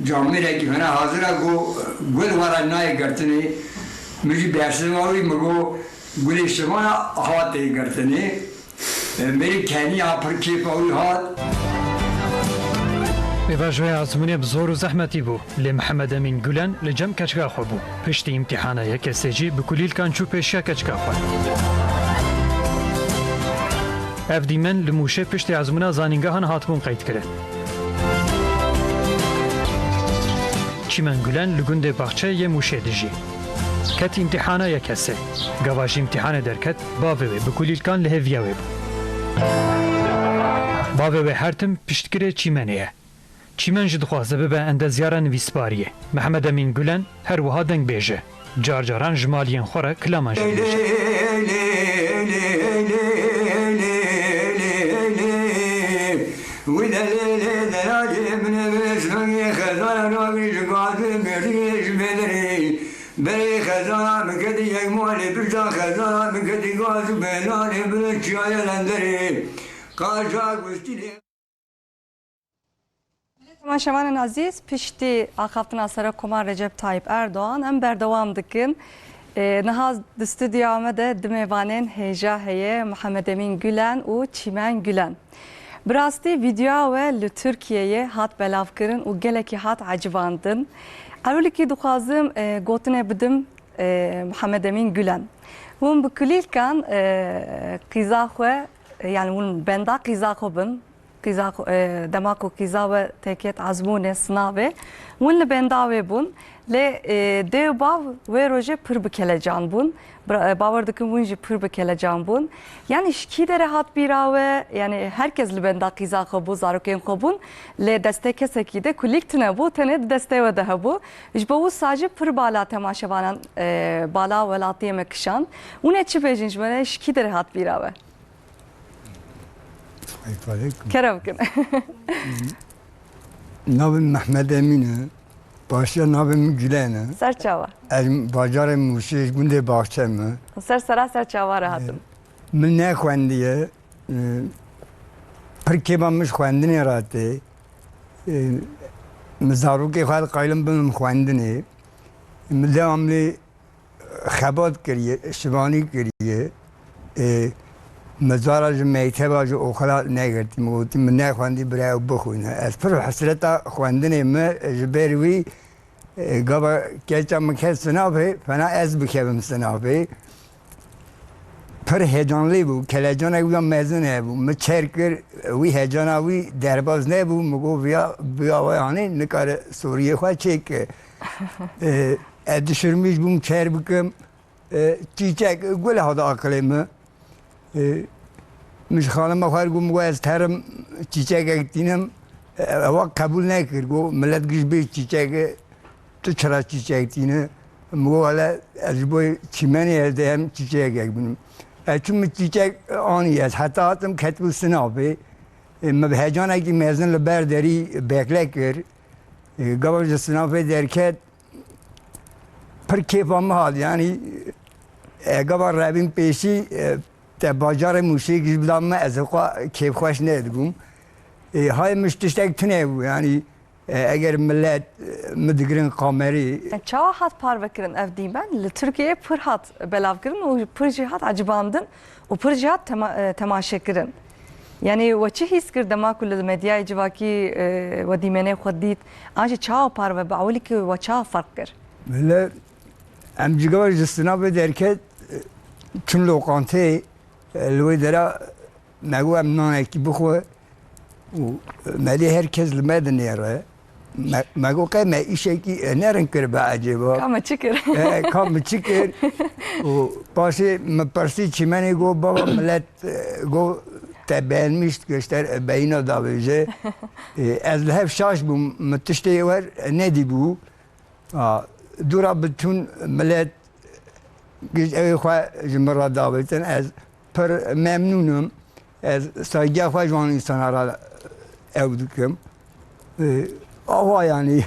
جامعه که من حاضره گل وارا نای کرتنی میگی بیشتری مگو گل شما هاتی کرتنی میری کنی آپر کی پاوی هات بواجه آزمونی بزور و زحمتی بو لی محمد امین گولن لجم کچگا خو بو پشتی امتحانه یک سجی بکلیل کان چو پیشیا کچگا خو اف دیمن لموشه پشتی آزمونا زانینگاهان هاتبون قید کرد چیمن گولن لگنده باخچه یه موشه دیجی کت امتحانه یک سه گواش امتحانه درکت باوه بکلیل کان لهویاوه بو باوه هرتم پشتگره چیمنه چیمن جد خواسته به اندازیارن ویسپاریه محمد امین گولن هر وها دنگ بیجه جار جاران جمالین خوره کلامان جد بیجه بری خزانه مکدی یک مالی برجان خزانه مکدی گاز بلانی برن چیای لندری قاجا گوشتی تماشاوان عزیز پشتی آخافتنا سر کمار رجب طایب اردوغان ام بردوام دکن نهاز استودیو آمده دمیوانین هیجا هیه محمد امین گولن و چیمن گولن براستی ویدیو و Türkiye'ye hat belav kırın و geleki hat acıvandın. Evveli ki duhazım gotine bidim Muhammed Emin Gülen. Hun bu kulilkan kizahwe yani hun benda kizahwe bin kizah demako kizahwe teket azmune sınavı. Hun le benda ve bun le devbav ve roje pır bikelecan bun. Bavardıkın bunji pır bikelecan bun. Yani şki de rahat bir ave yani herkes le benda kizahwe bu zaruken kobun le desteke sekide kuliktine bu tene desteğe de bu. İş bu sadece pır bala temaşavanan bala velatiye mekşan. Une çipejinç böyle şki de rahat bir ave. Kerem kın. Navim Mehmet Emin'e, başta navim Gülen'e. Serçava. Bacarım Muşi, günde bahçemi. Serçava rahatım. Min ne xwendiye, pir kebamış xwendinê ratê. Min zarokê xwe qaylim bin xwendinê. Min devamlî xebat kiriye, şivanî kiriye. مزارا جو میتها جو اوخلا نگرتی موتی من نه خواندی برای بخونه از پر حسرت خواندنی ما جبروی گابا کیچا مکه سنابه فنا از بکیم سنابه پر هیجانلی بود کلاجان اگه مزن بود مچرکر وی هیجاناوی درباز نبود مگو بیا ویانی نکار سوریه خواه چک ادشرمیش بوم چر بکم چیچک گل هادا آکلمه مش خانم بخواد گم گو از ترم چیچک اکتینم وقت قبول نکرد گو ملت گیش به چیچک تو چرا چیچک تینه مگو حالا از بای چیمنی از هم چیچک اکبینم چون چیچک آنی است حتی هاتم کتب سنابه مبهجان اکی مزن لبر داری بکله کرد گوش سنابه درکت پر کیفام حال یعنی گوش رابین پیشی تا باجار موسیقی بدم از خوا کیف خوش ندگم های مشتشتک تنه بود یعنی اگر ملت مدگرن قامری چه hat parvekir'in evdimen li Türkiye'ye pır hat belav kirin o pır cihat acibandın o pır cihat temaşekirin yani ve çi his kir dema kulli medyayı civaki ve dimene xudit anji çağa parve bavuli ki ve çağa fark kir böyle amcigavar cısına be derket çün lokantı لوی درا نگو امنانه کی بخو و مالی herkes لمدن یاره مگو که ما ایشه کی نرن کر به عجیبا کام چیکر کام چیکر و باشه مپرسی چیمنی گو بابا ملت گو تبینمیشت گشتر بینا داویجه از لحف شاش بو متشتی ور ندی بو دورا بتون ملت گیج اوی خواه جمرا داویتن از پر ممنونم از سایگه خواه جوان انسان را evdikim. Ama yani.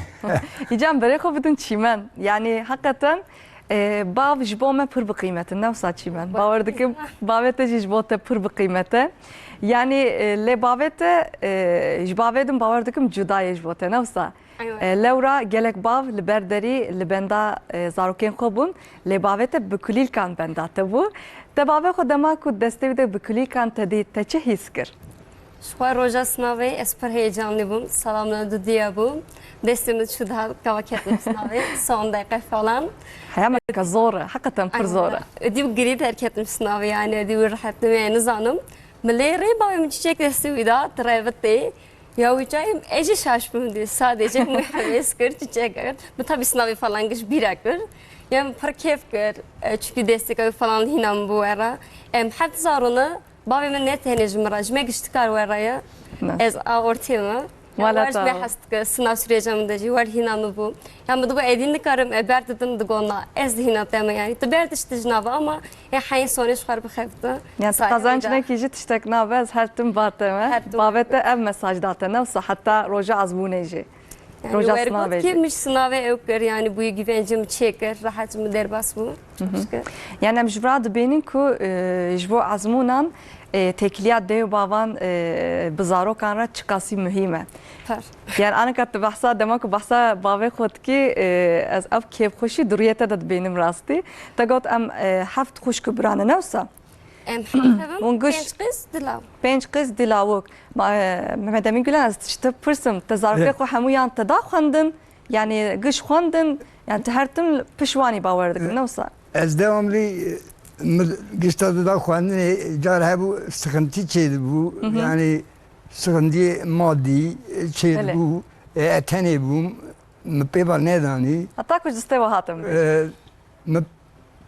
İcam bere kovdun çimen. Yani hakikaten bav jbome pır bir kıymeti. Ne olsa çimen. Bavardıkım bavete jbote pır bir kıymeti. Yani le bavete jbavedim bavardıkım cudaya jbote. Ne olsa. لورا gelek bav li berderî li benda zarokên xwe bûn lê bavê te bi kulîlkan benda te bû te bavê xwe dema ku destê bide bi kulîlkan te dî te çi hîs kir? Şuan roja sınavı esper heyecanlı bum. Salamladı diye bum. Destimiz şu daha kavaketli sınavı. Son dakika falan. Heyameka zor e hakikaten pir zor e. Ödüm gri terk ettim sınavı yani. Ödüm rahatım yani zanım. Mele reyba çiçek desti vida trevetti. Ya uçayım ece şaşmım diye sadece muhabbet kır çiçek kır. Bu tabi sınavı falan geç bir akır. Yani par keyif kır. Çünkü destek falan hinam bu ara. Hem zarını بابي من نت هني جمرة جمع اشتكار ورايا از اورتيما ولا واش بحثك سنا سريجا من دجي ور هنا مبو يعني بدو ايدين كارم ابرت دم دغونا از هنا تما يعني تبرت اشتجنابا اما يا حين سونيش خرب خفته يعني قازانچنا كيجي تشتكنا بس هر تم باتما بابته ام مساج داتنا حتى روجا azbuneci روجا سنابه kimmiş sınavı okur yani bu güvencim çeker rahatım derbas bu يعني ام جبراد بينين كو جبو عزمونان تكليات ديو بابان بزارو كان را چقاسي مهمه يعني انا كنت بحثا دماكو بحثا بابي خود كي از اف كيف خوشي دريته دد بينم راستي تقول ام حفت خوش كبرانه نوسا ام حفظم بنج قز دلاوك محمد امين گلان از تشت پرسم تزارك خو هميان تدا خوندن يعني قش خوندن يعني تهرتم پشواني باوردك نوسا از devamlı giştadı da خوندن jar hebu sıkıntı çeydi bu yani sıkıntı maddi çeydi bu etene bu mpebar ne dani hatta kuj destewa hatem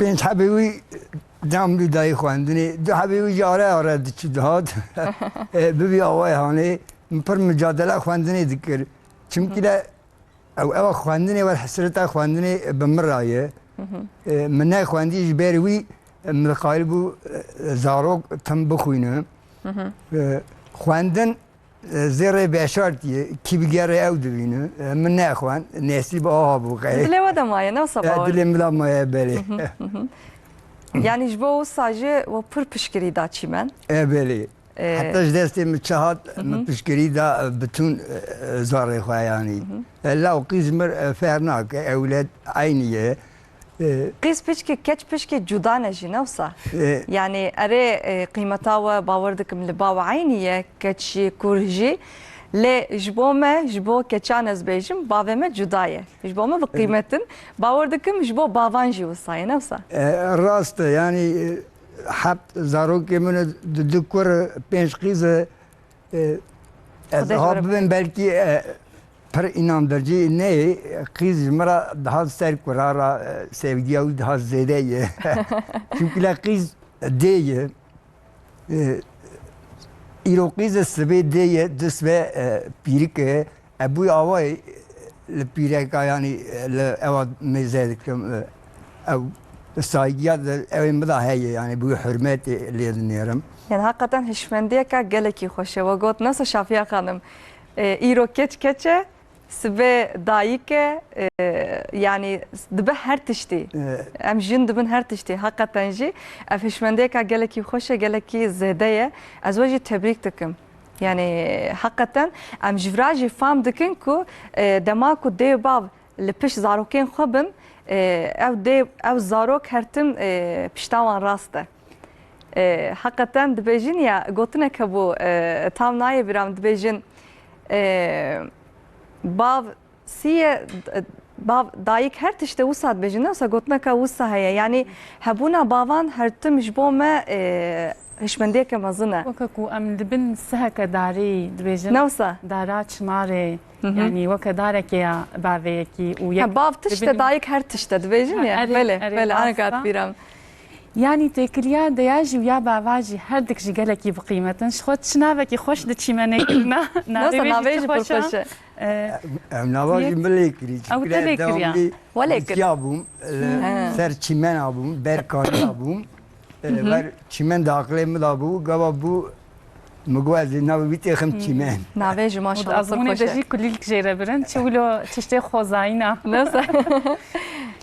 ben habewi devamlı dayı خوندن de habewi jara aradı çıdat bebi avay hani پر mücadele خوندن dikir çünkü de ev خوندن ve hasreta خوندن بمرايه من خوندي جباروي من قالبو زاروك تم بخوينه خواندن زير باشارتي كي بيجري او دبينه من اخوان ناسي باه بو قاي دلي ودا مايا نو صباح دلي ملا مايا بالي يعني جبو ساجي و پر پشكري دا چيمن بالي حتى جدستي متشهد بشكري دا بتون زاري خوا يعني لا وقيزمر فارناك اولاد عينيه قيس بيشكي كاتش بيشكي جودانا جي نوسا يعني اري قيمتاوا باوردكم لباو عينيه كاتشي كورجي لا جبوما جبو كاتشانز بيجم باوما جودايه جبوما بقيمتن باوردكم جبو بافانجي وصاي نوسا راست يعني حب زاروك من الدكور بينش قيزه هابن belki پر inandırıcı ne kız mara daha sert kurara sevgiye daha zedeye çünkü la kız diye iro kız sebe diye düsve pirike bu avay le pireka yani le evad mezedikim ev saygıya evim da heye yani bu hürmet ediniyorum. Yani hakikaten hişmendiye ka geleki hoşe ve got nasıl Şafiye Hanım iro keçe سبه دایکه yani دبه هر تشتی ام جن دبن هر تشتی حقیقتا جی افشمنده که گلکی خوشه گلکی زده از وجه تبریک دکم yani حقیقتا ام جوراجی فهم دکن کو دما کو دی باب لپش زاروکین خوبن او زاروک هرتم پشتاوان راسته حقیقتا دبیجین یا گوتنه که بو tam nayı biram dبیجین باv سیه باv دایک هر تشته وسات بجنه وسا گوتنه که وسا هیا yani هبونا باوان هر تم جبومه هشمنديه كمزنه وكاكو ام دبن سهك داري دبيجن نوسا دارات شماري يعني وكدارك يا بافيكي ويا باv تشته دایک هر تشته دبيجن ya بله انا قاعد بيرم يعني تكليا دياجي ويا بافاجي هردك جي قالك بقيمة شخوت شنابك خوش دتشي منيكنا نابيج بالخوشه نواجي مليكري او تليكري ولكن يابوم سر çimen abum berkani abum ver çimen daqle mi da bu gava bu مقوازي ناوي بيتي خم çimen نابيج ما شاء الله أظن دجي كل الكجيرة برن شولو تشتي خوزاينا نفسه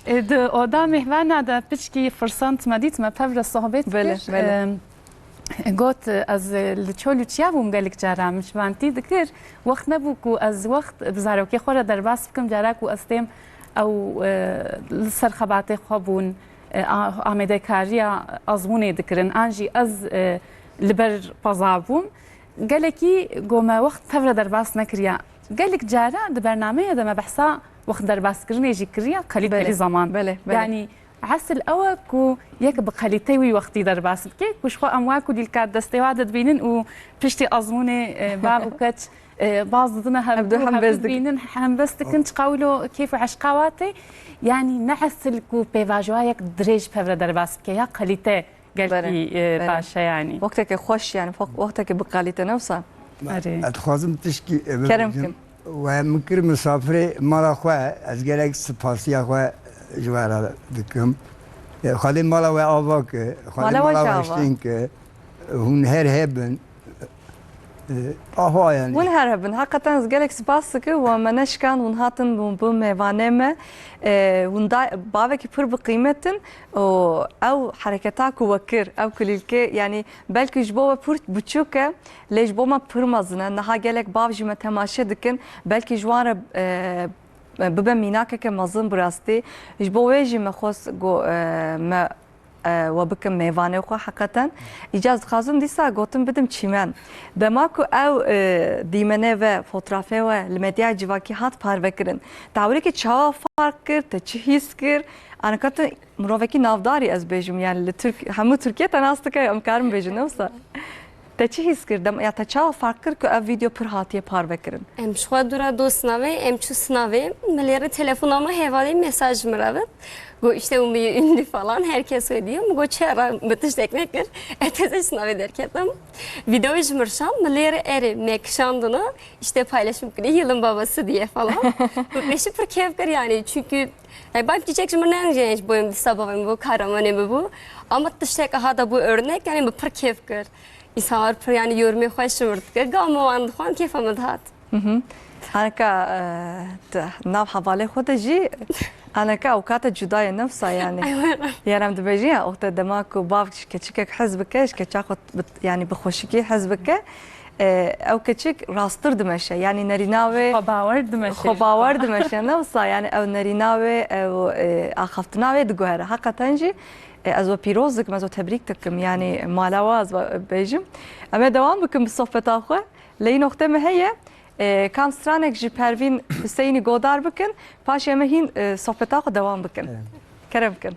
ده oda mehvana da piçki fırsat madit me pevre sohbet بله قوت از لچولو چیا بوم گلک جارا مشوانتی دکر وقت نبود کو از وقت بزارو که خورا در باس بکم جارا کو استیم او سرخبات خوابون آمده کاریا آزمونه دکرن آنجی از لبر پزابوم گلکی گوما وقت فور در باس نکریا گلک جارا د برنامه دم بحثا وقت در باس کرنی جی کریا قلیل زمان بله يعني عسل أوكو يك بقاليتي وي وقتي در باس بكي كوش خو أمواكو ديال كاد دستيواد بينن وبشتي أزموني باب وكاتش بعض ضدنا هم بينن هم بس كنت قاولو كيف عشقاواتي يعني نعسل كو بيفاجوايك دريج بفر در باس بكي يا قاليتي قالكي باشا يعني وقتك خوش يعني وقتك بقاليتي نفسها اتخوازم تشكي كرمكم ومكر مسافري مالا خواه از گلک سپاسی خواه جوارا دکم خالی مالا و آوا که خالی مالا و اشتین که هون هر هبن آها يعني ون هربن حقا زگلک سپاس که و منش کان ون هاتن بو میوانه ما ون بابا کی پر بقیمتن او حرکتاک وکر او کلیلکه يعني بلکه جبوا پر بچوکه لیج بوما پر مزنه نه گلک باب جمه تماشا دکن بلکه جوار ببا میناکه که مزن براستی جبوا جی مخوس گو ما وبكم ميفانه خو حقيقة إجازة خازم ديسا قوتم بدم تشيمان دماكو أو ديمنه و فوترافه و المديا جواكي هات بارفكرن تعوري كي تشاوا فرق كر تشهيس كر أنا كنت مروفكي نافداري أز بيجم يعني لترك همو تركيا تناستك أمكارم بيجن نوصا تشهيس كر دم يا تشاوا فرق كر كو فيديو پر هاتيه بارفكرن ام شو دورا دوستناوي ام çu sınavı مليره telefonuma hevali mesaj mıravet Go işte umbi ünlü falan herkes söylüyor. Go çera bitiş teknikler. Etese sınav ederken video izmirşam mıleri eri mekşandını işte paylaşım kiri yılın babası diye falan. Bu beşi per keyifler yani çünkü ben diyecektim ne genç boyum sabahım bu kahramanım bu. Ama tıştek aha da bu örnek yani bu per keyifler. İnsanlar per yani yormaya hoş vurdu. Gamı andı falan keyfim dhat. أنا كا ناف حوالي خود جي أنا كا أوقات جداية نفسها يعني يعني عم تبجيها وقت دماغك وبابك كتشكك حزبك كتشاخد يعني بخوشكي حزبك أو كتشك راستر دمشة يعني نريناوي خباور دمشة نفسها يعني أو نريناوي أو أخفتناوي دقوهرة حقا تنجي أزو بيروزك مازو تبريكتكم يعني مالاواز بيجم أما دوام بكم بالصحبة أخوة لي نقطة ما هي کام سترانک جی پروین حسینی گودار بکن پاش همه هین صحبتا خود دوام بکن کرم کن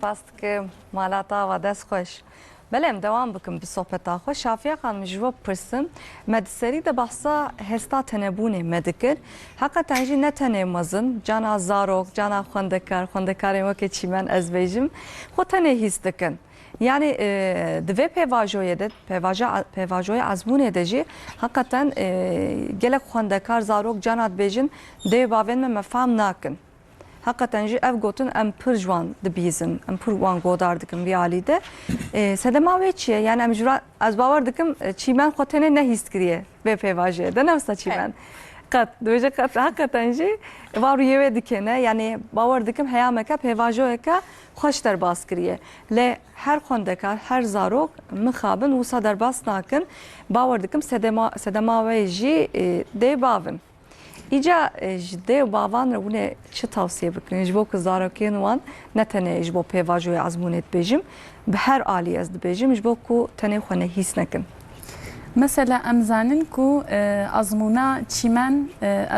سپاس که مالاتا و دست خوش بله دوام بکن به صحبت خوش شافیا خانم جواب پرسم مدسری ده بحثا هستا تنبونه مدکر حقا تنجی نتنه مزن جانا زاروک جانا خوندکار ما که چی من از بیجم خود تنه هیست دکن yani dve pevajoye de pevajoye azbune de jî hakikaten gelek xwendekar zarok canat bêjin dê bavên me mefam nakin. Hakikaten jî ev gotin em pir jwan dibîzin, em pir wan godar dikin vî alî de. Sedema wê çi ye? Yani em jî ez bawer dikim çîmen xwe tenê nehîst kiriye vê pevajeyê de nevsa çîmen. Qat dibêje qat hakikaten jî var yewê dikene yani bawer dikim heyameke pevajoyeka خوش درباس کریه لی هر خوندکار هر زاروک مخابن و درباس ناکن باور دکم سدما و جی دی باون ایجا دی باوان رو نه چه توصیه بکنی جبو که زاروکین وان نتنه جبو پیواجوی عزمونت بیجم به هر عالی از بیجم جبو کو تنه خونه هیس نکن مثلا امزانن کو ازمونا چیمن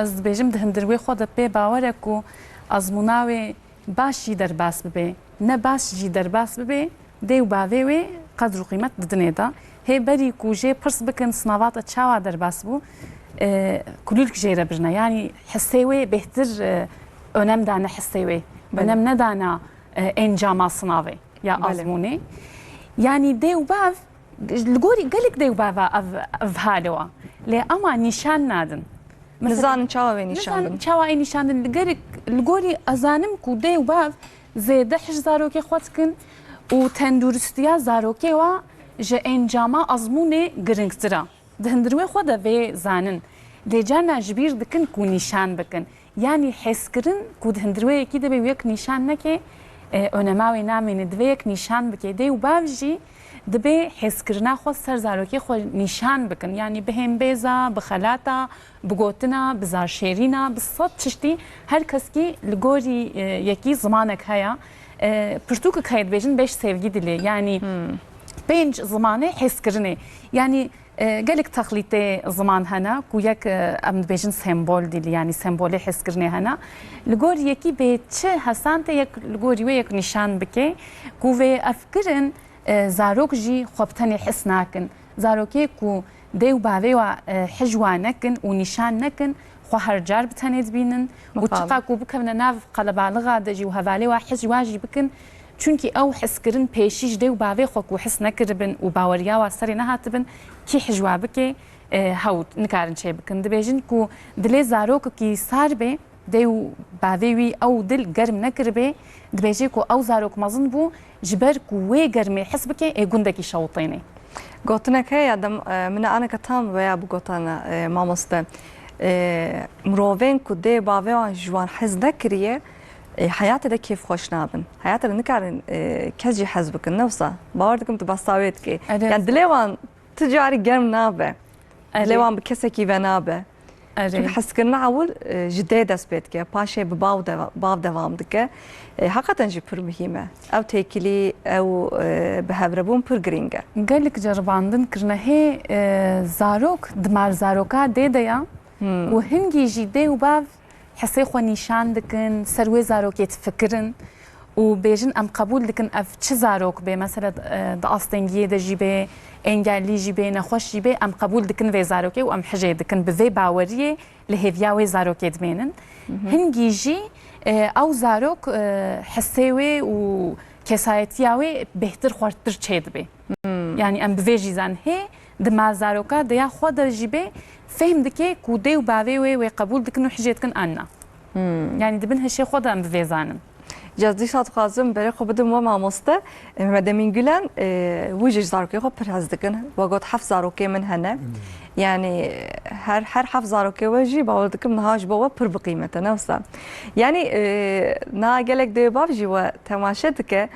از بیجم دهندروی خود به باوره کو ازموناوی باشی درباس ببه نه باش جی درباس ببه دیو باوی قدر و قیمت ددنه دا هی بری کوجه پرس بکن سنوات چاوا درباس بو کلیل کجیره برنا یعنی حسیوی بهتر önem dana حسیوی önem ne dana انجام سناوی یا آزمونه yani دیو باو لگوری گلک دیو باوا اف هالوا لی اما نشان نادن نزان چاوا و نشان بن چاوا نشان لگری لگوری ازانم کو دیو باو زیده حش زاروکی خود کن و تندرستیا زاروکی و جه انجام آزمونه گرنگتره دهندروی خود و زانن لیجانا جبیر دکن کو نشان بکن یعنی حس کردن کو دهندروی کی دبی یک نشان نکه önemawi namini dve yek nişan bike de u bavji dbe heskirna xo ser zaroki xo nişan bikin yani behem beza bixalata bigotina bizarşerina bisat çişti her keski ligori yeki zamanek haya pirtuk kayıt bejin 5 sevgi dili yani 5 zamanı heskirne yani gelek taklite zaman hana ku yek am bejin sembol dili yani sembole heskirne hana ligor yeki beçe hasante yek ligori ve yek nişan bike ku ve afkirin زارۆک ژی خۆبتەنێ حس ناکن زارۆکێک و دێ و باوێ و حژوان نەکن و نیشان نەکن خۆ هەرجار بتەنێت بینن و چقاک و بکەونە ناو قەلەباڵغا دەژی و هەڤالێ و حژواژی بکن چونکی ئەو حسکردن پێشیش دێ و باوێ خۆک و حس نەکردبن و باوەریاوە سەری نەهاتبن کی حژوا بکێ هەوت نکارن چێ بکن دەبێژن و دلێ زارۆکێکی سار بێ دێ و باوێوی ئەو دل گەرم نەکردبێ دبێژێ و ئەو زارۆک مەزن بوو جبر کوی گرمی حس بکه گوندکی شوطینی. گوتنه که یادم من آن کتام و یا بگوتنه ماموسته مروین کده باوی آن جوان حس دکریه حیات ده کیف خوش نابن حیات ده نکارن کجی حس بکن نوسا باوردکم تو بساویت که یعنی دلیوان تجاری گرم نابه دلیوان بکسه کی و نابه چون حس کردن اول جدی دست بید که پاشه به باو دوام دکه حقیقتا جی پر مهمه او تیکلی او به هفربون پر گرینگه گلک جرباندن کرنه هی زاروک دمار زاروکا دیده یا و هنگی جی دی و باو حسی خو نیشان دکن سروی زاروکیت فکرن و بیجن ام قبول دکن اف چه زاروک به مثلا د آستنگیه ده جی به انگلی جی به نخوش جی به ام قبول دکن وی زاروکی و ام حجه دکن به وی باوریه لهویاوی زاروکی دمینن هنگی جی او زاروک حسیوی و کسایتیاوی بهتر خوردتر چید به یعنی ام به جیزان هی دما زاروکا دیا خود جی به فهم دکه کوده و باوی و قبول دکن و حجه دکن آننا یعنی دبن هشی خود ام به زانن جزدی شاد خازم برای خوب دم و ماموسته محمد امین گولن وجه زاروکی خوب پرهز دکن و گفت 7 زاروکی من هنه yani her 7 زاروکی وجی باور دکم نهاج بوا پر بقیمته نوسا yani نا gelek de bavji ve temaşe dike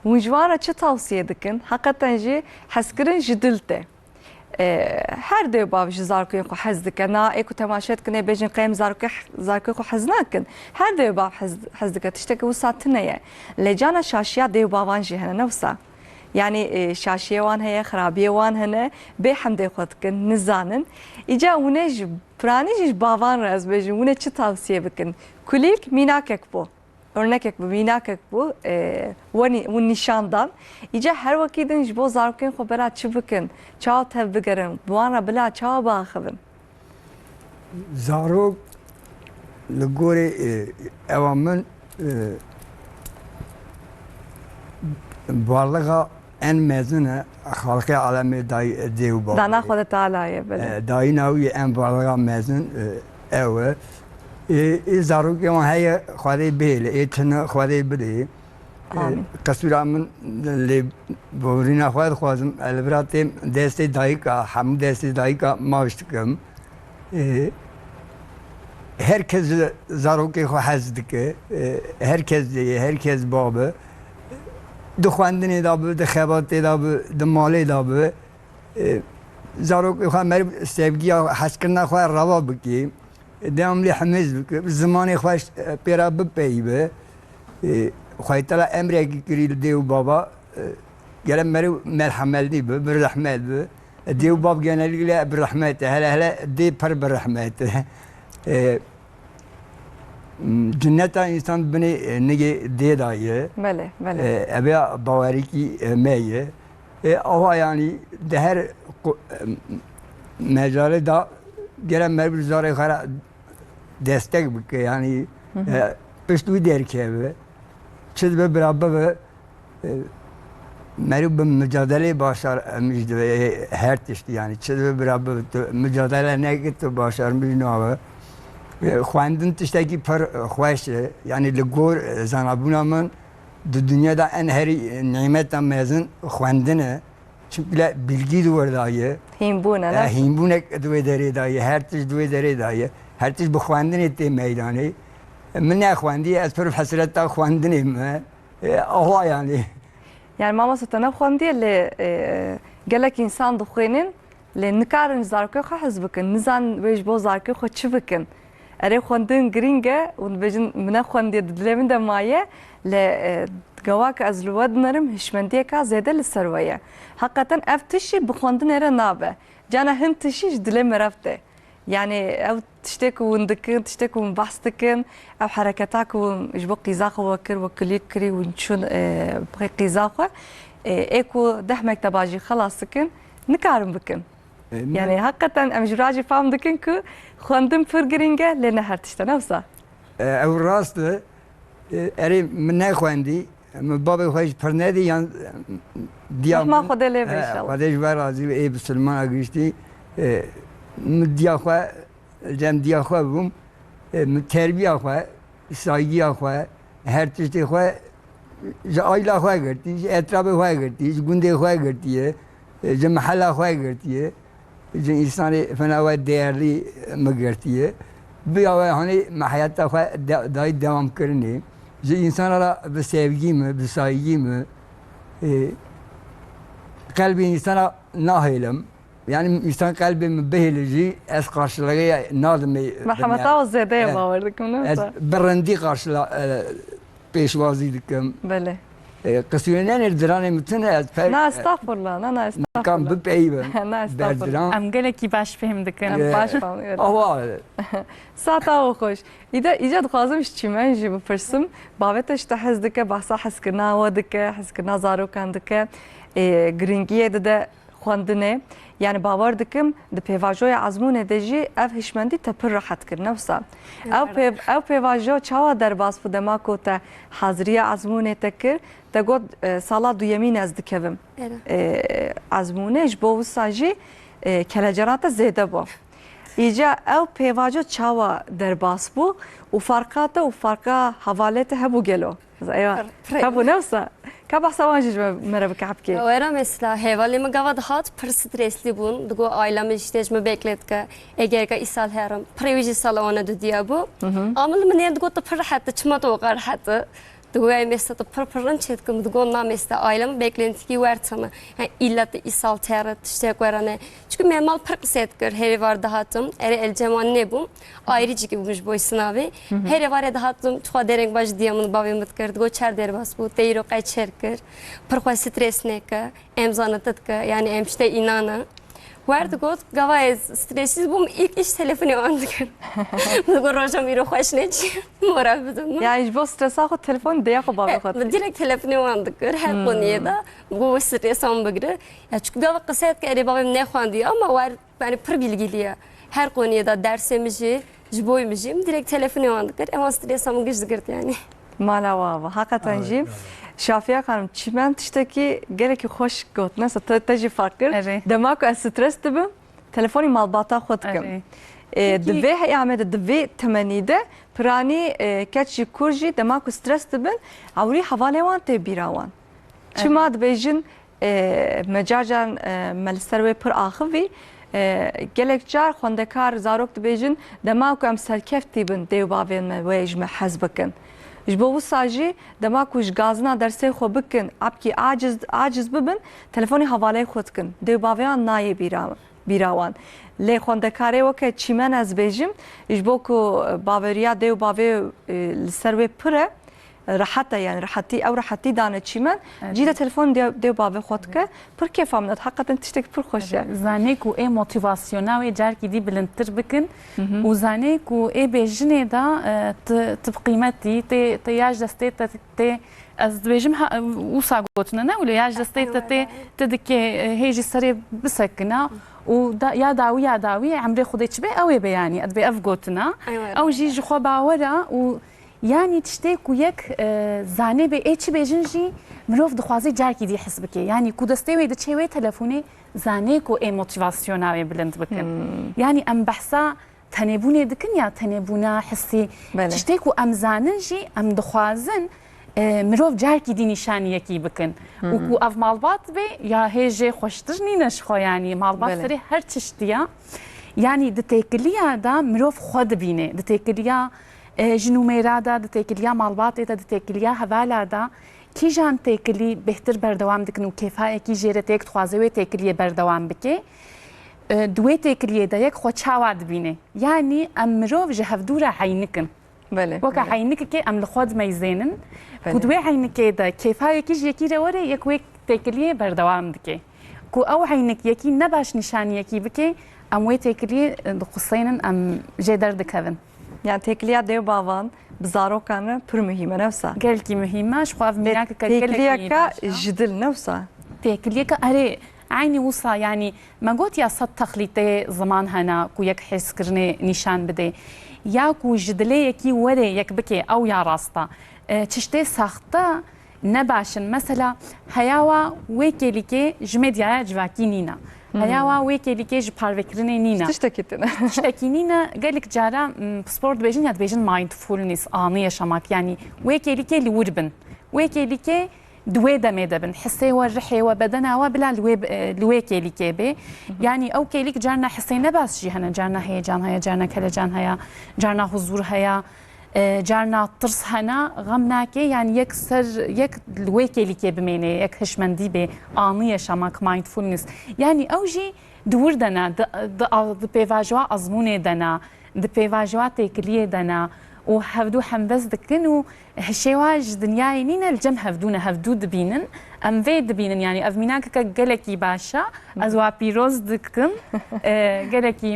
mujvara çı tavsiye dikin hakikaten ji haskirin jidilte her de bavji zarkuy xo hazdike na eko temaşe dikine bejin qem zarkuy xo haznakin her de bav hazdike tişteki usatneye lejana şaşiya de bavan ji hene nefsa yani şaşiye wan heye xarabiye wan hene be hamde xotkin nizanin ica unej prani ji bavan raz bejin une çı tavsiye bikin kulik minakek bu örnek bu, binakek bu, ve nişandan. İyice her vakidin jbo zarokên xwe bera çi bikin, çawa tev bigerin, wan re bila çawa biaxivin. Zarok li gorê ewa min varlığa en mezune halkı alemê dayı dêw baba. Dana xwe de teala'ye bile. Dayı navî en varlığa mezun ew e. Zarokê wan heye Xwedê bêle, ê tune Xwedê bidê. Qesûra min lê borîna xwe dixwazim li bira têm destê dayîka, hemû destê dayîka maş dikim. Herkes zarokê xwe hez dike, herkes dê, herkes babe. Di xwendinê da bi, di xebatê da bi, di malê da bi. Zarokê xwe merî sevgiya hezkirina xwe reva bike. Devamlı hemez bike. Zimanê xwe pêra bipeyve. Xwedî Teala emrekî kirî li dêw baba. Gelek merî merhemelî bi, bir rehmet bi. Dêw bab genellikle bir rehmet. Hele dê pir bir rehmet. Cenneta insan binê nigê dê daye. Bele, bele. Ev bawerîkî me ye. Ava yani di her mecalê da gelek me bir zarê xwe destek bike yani pişt wî derkeve. Çi dibe biraber ve merî bi mücadelê başar emiş dibe her tiştî yani çi dibe biraber mücadele neke tu başarmış nave. Xwendin tiştekî pir xweş e yani li gor zanabûna min di dünyada en herî nimeta mezin xwendin e. Çünkü bilgi di we daye. Hînbûne ne? Hînbûnek di wê derê daye, her tişt di wê derê daye. Her tişt bi xwendinê tê meydanê. Min nexwendiye ez pir hesreta xwendinê me. Ava yani. Yani mama sotana xwendiye le gelek insan dixwênin le nikarin zarokê xwe hez bikin, nizan wê ji bo zarokê xwe çi bikin. Erê xwendin giring e û dibêjin min nexwendiye di dilê min de maye le gewak ez li we dimirim hişmendiyeka zêde li ser we ye. Heqeten ev tişî bi xwendinê re nabe. Cana hin tişî ji dilê me refte. Yani ev tiştek hûn dikin, tiştek hûn behs dikin, ev hereketak hûn ji bo qîza xwe kir, we kilîk kirî hûn çûn bi qîza xwe. Ê ku deh mekteba jî xelas dikin, nikarin bikin. Yani hakikaten em ji racî fam dikin ku xwendin pir giring e lê ne her tişte newsa. Ew rast e. Erê min nexwendî, min babê xwe ji pir nedî yan diya Rahma Xwedê lê be inşallah. Xwedê ji we razî ê bi Silmana gihîştî. Min diya xwe, cem diya xwe bûm. Min terbiya xwe, saygîya xwe, her tiştê xwe ji aîla xwe girtî, ji etrafê xwe girtî, ji gundê xwe girtiye, ji mihela xwe girtiye, ji însanê fena we değerlî me girtiye. Biya we hanê me heyata xwe dayî devam kirinê. Ji insana ra bi sevgî mi, bi saygî mi, kalbê insana nahêlim. Yani insan kalbimi bihilici ez karşılığı nadım. Merhameta ve zêdeye bawer dikim Ez newsa. berendî karşıla pêşwazî dikim. Bele. Qisûnên erdiranê min ez pek Na estağfurullah, na kan estağfurullah. bipeyvim. Na estağfurullah. Berdiran. Em gelekî baş fêm dikin. Em baş fam. Ava Sata o hoş. İde dixwazim ji çîmen jî bipirsim. Baveta ji te hez dike, behsa hezkirina we dike, hezkirina zarokan dike. Giringiyê dide xwendinê. Yani bawer dikim di pêvajoya ezmûnê de jî ev hişmendî te pir rehet kir newsa. Ew pêvajo çawa derbas bu dema ku te haziriya ezmûnê te kir, te got sala duyemîn ez dikevim. Ezmûnê ji bo wisa jî kelecera te zêde bû. Îca ew pêvajo çawa derbas bû û farka te û farka hevalê te hebû gelo. Hebû newsa. Ka behsa wan jî ji me re bike hebkê. Wera mesela hevalê me gava dihat pir stresli bûn. Digo ailem ji tê me beklet ke eger ke îsal herim. Pirê wî jî sala wana didiya bû. Amil min ê digo te pir rehet, çima te weka rehet. Digo mesela te pir rinç etkim. Digo na mesela ailem beklentikî wertime. Yani illa te îsal teret tiştek werane. Çünkü me mal pir qisêt kir. Herê var dihatim. Erê el ceman nebûm. Ayrıcı gibi bûj boy sınavê. Herê var dihatim. Tuxa dereng baş diya min bavê min dikir. Digo çer derbas bû. Teyro qey çer kir. Pir xwe stres neke. Em zanetid ke. Yani em tiştê înana. وارد قلت جواز ستريسيز بوم إيش تلفوني عندك بقول رجع ميرو خوش نجي مرة بدون يعني بو سترس اخذ تلفون دي اخذ بابا خد بديلك تلفوني عندك هر قنية ده بقول ستريس عم بقدر يعني شو جوا قصات كأني بابا من خواندي أما وارد يعني بربيل جليا هر قنية ده درس مجي جبوي مجي بديلك تلفوني عندك أما ستريس عم قش ذكرت يعني مالا بابا حقا جيب شافيا خانم چیمن تشتکی گلکی خوش گوت نسا تجی فکر دماغو استرس دبم تلفونی مالباتا خود کم دوی هی عمد دوی تمنیده پرانی کچی کورجی دماغو استرس دبن عوری حواله وان تی بیراوان چما دبیجن مجاجان ملسروی پر آخوی گلک جار خوندکار زاروک دبیجن دماغو ام سرکفتی بن دیو باوین ویج محزبکن جبو ساجي دماكوش غازنا درسي خو بكن ابكي عاجز ببن تلفوني حواله خودكن دو باويان ناي بيراوان لي خوندكاري وكه چيمن از بيجم جبوكو باوريا دو باوي السروي پره راحته يعني راحتي دانه چيمن جيده تلفون دو باوي خودكه پر كيف امنت حقا تشتك پر خوشه زانيكو اي موتيفاسيونال وي جاركي دي بلنتر بكن وزانيكو اي بيجني دا تبقيمتي تي ياج دستي تي از بيجمها وساغوتنا ولا ياج دستي تدك هيجي سري بسكنا ودا يا داوي عمري خديتش بي اوي بياني ادبي افغوتنا او جي خو باورا و يعني تشتيك وياك زاني بي اتش بيجنجي مروف دخوازي جاركي دي حسبك يعني كودستي وي دتشي تلفوني زانيكو اي موتيفاسيونال بلند بكن يعني ام بحثا تنبوني دكن يا تنبونا حسي تشتيكو ام زاننجي ام دخوازن مروف جاركي دي نشاني يكي بكن وكو اف مالبات بي يا هيجي خوشتجني نشخو يعني مالبات سري هر تشتيا يعني دتيكليا دا مروف خود بيني دتيكليا جنو ميرادا دتيكليا مالبات دا دتيكليا هوالا دا كي جان تيكلي بهتر بردوام دكنو كيفا كي جيرتك تخوازوي تيكلي بردوام بكي دوي تيكلي دا يك خو تشاواد بيني يعني ام مروف جهفدورا عينكن بله وكا عينك كي ام لخود ميزينن كدوي عينك دا كيفا كي جيكي روري يكوي تيكلي بردوام دكي كو او عينك يكي نباش نشان يكي بكي ام وي تيكلي قصينن ام جدر دكفن يعني تيكليا ديو باوان بزارو كان پر مهمه نفسها قالكي مهمه شخاف مياك تيكليا جدل نفسها تيكليا اري عيني وصا يعني ما قلت يا صد تخليطي زمان هنا كو يك حس كرني نشان بدي يا كو جدلي يكي وري يك بكي او يا راستا تشتي ساخته نباشن مثلا هياوا ويكيليكي جميديا جواكي نينا هياوا ويكيليكي جبارفكرني نينا تشتكي نينا قالك جارا سبورت بيجن يا بيجن مايندفولنس اني يشماك يعني ويكيليكي لوربن ويكيليكي دوي دمدبن حسي ورحي وبدنا وبلا الويكيليكي بي يعني او كيليك جارنا حسينا بس جي هنا جارنا هي جان هيا جارنا كلا جان هيا جارنا حضور هيا جارنا طرس هنا غمناكي يعني يكسر يك الويكيليكي بميني يك هشمندي بي اني شماك مايندفولنس يعني اوجي دور دنا د بيفاجوا ازمونه دنا د بيفاجوا تيكليه دنا وهفدو حنبس دكن وهشيواج دنياي نينا الجم هفدونا هفدو دبينن ام في دبينن يعني افميناك كجلكي باشا ازوا بيروز دكن جلكي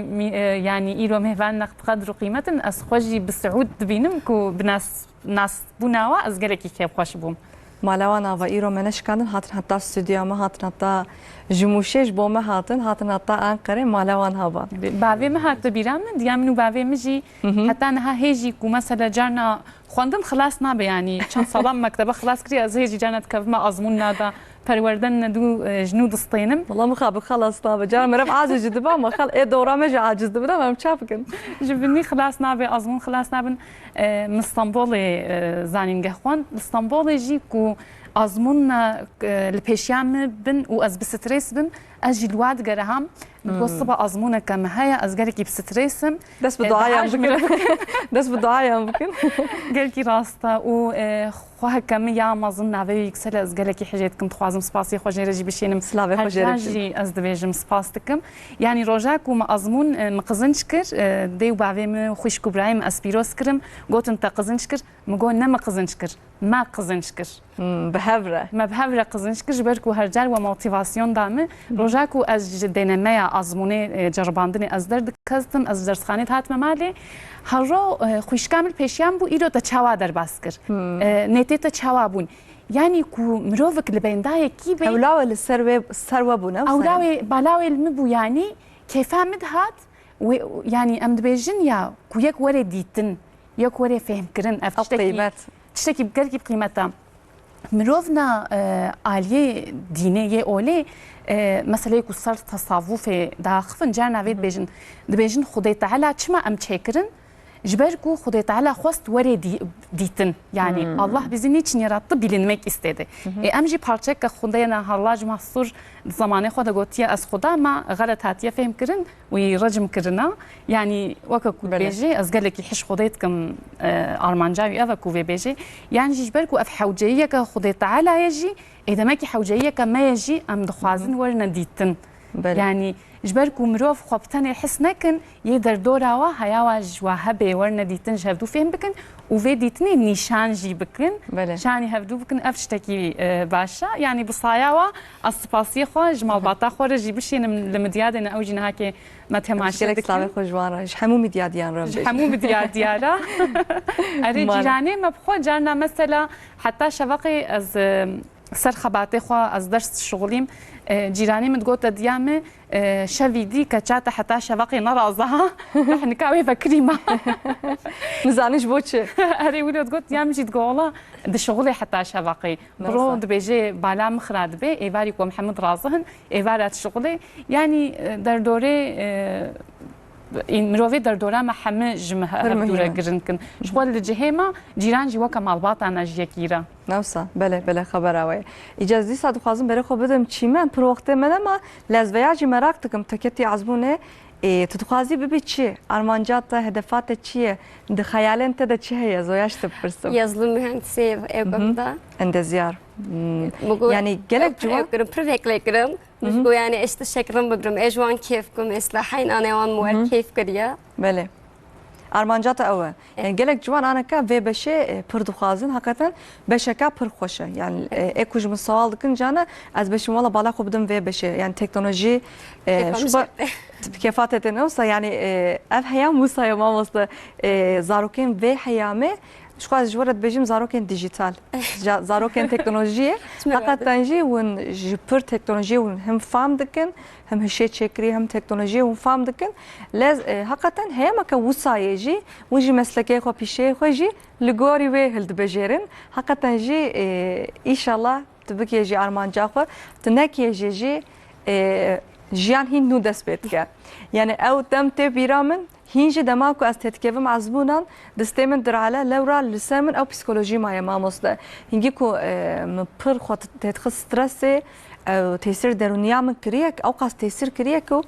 يعني ايرو مهفان نقد قدر قيمه اسخوجي بالسعود دبينم كو ناس بناوا از جلكي كيف خوش بوم مالوانا و ایرو منش کردن هاتن حتی استودیو ما هاتن حتی جموشش با ما هاتن حتی انقره مالوان هوا باوی ما هات بیرام دیامنو باوی مجی حتی نه هیجی کو مثلا جارنا خواندن خلاص نابه يعني چند سالم مكتبه خلاص كري از هيجي جانت كيف ما ازمون نادا پروردن ندو جنود سطينم والله مخابق خلاص نابه جانا مرف عاجز جدبا ما خل اي دوره مجي عاجز دبنا ما مشافكن جبني خلاص نابه ازمون خلاص نابن من اسطنبول زانين قهوان اسطنبول يجي كو ازمون البيشيام بن واز بستريس بن اجي الواد قرهم بوصبه ازمونه كما هي ازقركي بستريسم بس بدعايه ممكن بس بدعايه ممكن قالكي راستا و خواه کمی یا مازن نوی یکسل از گلکی حجت کم خوازم سپاسی خوشی رجی بشینم سلاوی خوشی رجی از دویجم سپاس دکم یعنی روزا کو مازمون مقزنش کر دیو بعویم خوش کبرایم اسپیروس کرم گوتن تقزنش کر مگو نم قزنش کر ما قزنش کر بهفره ما بهفره قزنش کر جبر کو هرجار و موتیواسیون دامه روزا کو از دینامه ازمونه جرباندنی از درد کستم از درسخانه هات ممالی هرو خوش کامل پیشیام بو ایرو تا چوا در باس کر نتی تا چوا بون یعنی کو مروفک لبندای کی به اولاوی لسر بونه اولاوی بالاوی المبو یعنی کیفا مدهات و یعنی ام دبیجن یا کو یک وره دیتن یک وره فهم کرن قیمت تشتكي بقرقي بقيمتها مروفنا عالية دينية أولي مثلا يكون صار تصوفي داخفن جانا بيت بيجن خدي تعالى تشما أم تشكرن جبركو خدي تعالى خواست وري ديتن يعني الله بزني تشني رات بيلنمك استدي أمجي بارتشك خدينا هلاج محصور زمانه خدا قوتيا از خدا ما غلط هاتيا فهم كرن ويرجم كرنا يعني وكا كو بيجي از قالك يحش خديتكم ارمانجاوي افا كو بيجي يعني جبركو اف حوجيه كخدي تعالى يجي اذا ماكي حوجيه كما يجي ام دخوازن ورنا ديتن يعني جبركو مروف خوبتن يحس نكن يقدر دورا هيا جواهبه ورنا ديتن جهدو فهم بكن وفي ديتني نيشان جي بكن شاني هفدو بكن افشتكي باشا يعني بصاياوا السباسي خو جمال باطا خو رجي بشين لمديادنا او جينا هكي ما تماشي لك سلامي خو جوان حمو مدياديان رب حمو مدياديارا اري جيراني ما بخو جارنا مثلا حتى شفقي از سر خباتي خو از درس شغليم جيراني متقوت ديامه شفيدي كتشاتا حتى شفقي نرازها رح نكاوي فكريمه نزانش بوتشي اري ولد قلت يا مجي تقولا د شغلي حتى شفقي برو دبيجي بالا مخراد بي ايفاري كو محمد رازهن ايفارات شغلي يعني دردوري مروفي دردورا ما حمى جمه هردورا جرنكن شغل الجهيمه جيران جي وكا مالباط انا جيكيرا نوسا بله خبر اوي اجازه صد خوازم بره خو بدم چیمن پر وقت من ما لازویا جي مراق تكم تكتي عزبونه تتخوازي ببي چي ارمانجات هدفات چيه د خيال انت د چي هي زوياش تبرسم yazılım mühendisi evimde اندزيار يعني قالك جوا كرم بريك لكرم مش يعني ايش تشكرم بكرم اجوان كيفكم مثل حين انا وان مور كيف كريا بله ارمانجات اوه يعني قالك جوان انا كا في بشي پر دخوازن حقيقه بشكا پر خوشه يعني اكوج من سوال دكن جانا از بشم والله بالا خو بدم في بشي يعني تكنولوجي شو كيفات تنوصا يعني اف هيام موسى ما وصل زاروكين في حيامه شو از جورت بجم زاروكين ديجيتال زاروكين تكنولوجيه فقط تنجي ون جبر تكنولوجيه ون هم فام دكن هم هشي تشكري هم تكنولوجيه ون فام دكن لاز حقيقه هي ما كوصا يجي ويجي مسلكي خو بيشي خوجي لغوري وي هلد بجيرن حقيقه يجي ان شاء الله تبك يجي ارمان جاخو تنك يجي جيان هين نو دسبتك يعني او تم تبيرامن هینجی دماغ از تدکیوم عزبونان دستمن درعله لورا لسمن او پسیکولوژی مایه ماموسته هنگی کو پر خود تدخل استرس او تاثیر درونیا من کریک او قاس تاثیر کریکو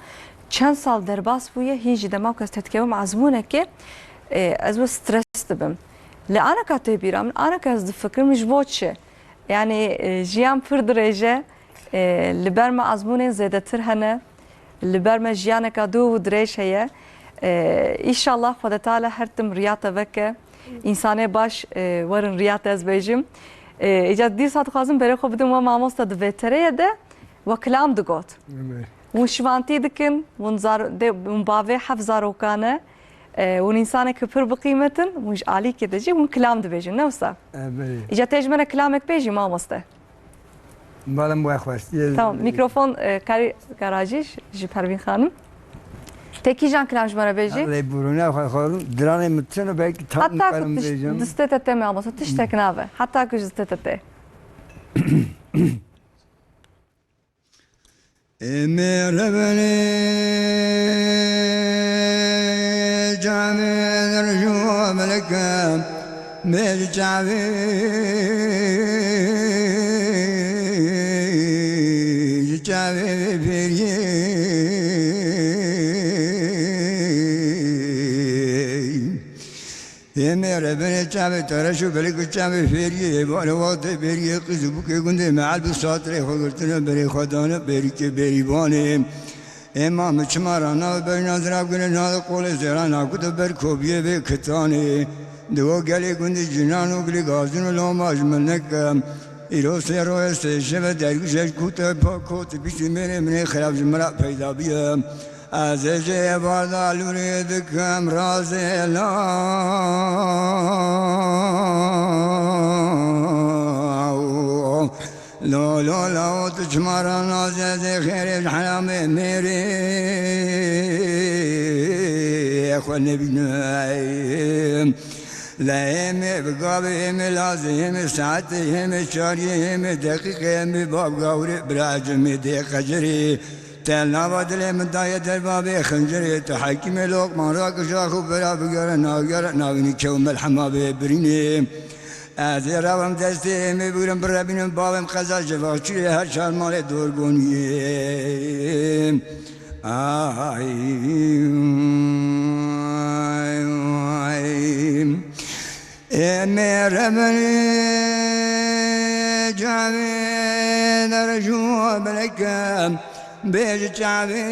چند سال در باس بویه هینجی دماغ از تدکیوم عزبونه که از و استرس دبم لأنا كاتبيرا من أنا كاز فكر مش بوتشة يعني جيان پر درجة لبرما عزبونين زيادة ترهنا لبرما جيانا كادو ودريش هي إن شاء الله خدا تعالى هرتم رياضة بك إنسانة باش ورن رياضة از بيجم إجاد دي ساعت خازم بري خو بدم وما ماستا دفيترية ده وكلام دقوت وشوانتي دكن ونزار ده مباوي حفظارو كانه والإنسان كبر بقيمة ومش عليك كده جي وكلام ده بيجي نوصل إجا تجمعنا كلامك بيجي ما مسته بالا مو أخوست تمام ميكروفون كراجيش جي پروین خانم تکی جان کلامش مرا بيجي الله يبرونا خالو دراني متسنو بيك حتى كنت دستته ما مسته تشتك نافه حتى كنت دستته مرحبا جامع رجوع ملكا مرجعي جاوي بيري يمر بني تعب ترشوا بلك التعب فيري بالوقت بيري قزبك كنت مع البساطري خلرتنا بري خدانا بريك بري باني إمام شمارنا بين زراب قلنا قول زرانا كتب بركوبيه بكتاني دو قالي كنت جنان وقلي غازن لو ما أجملنك إيرو سيرو استشفى درجش كتب كوت بيش من خلاف جمرة پیدا بيه از جبال لوریدکم راز لا لا لا لا تجمر نازد خير حرام ميري اخو النبي نايم لا هم بقابي هم لازم ساعتي هم شاري هم دقيقة هم باب قوري براجم دي خجري تلنا بدل من داية دربابي خنجري تحكم لوق من راك شاخو برا بقرا ناقر ناويني كوم الحما ببريني ازي رابم دستي مبورم برابين بابم خزال جفاقشي هر شار مال دورگوني مرمني جامي درجو بلكم بيج شعبي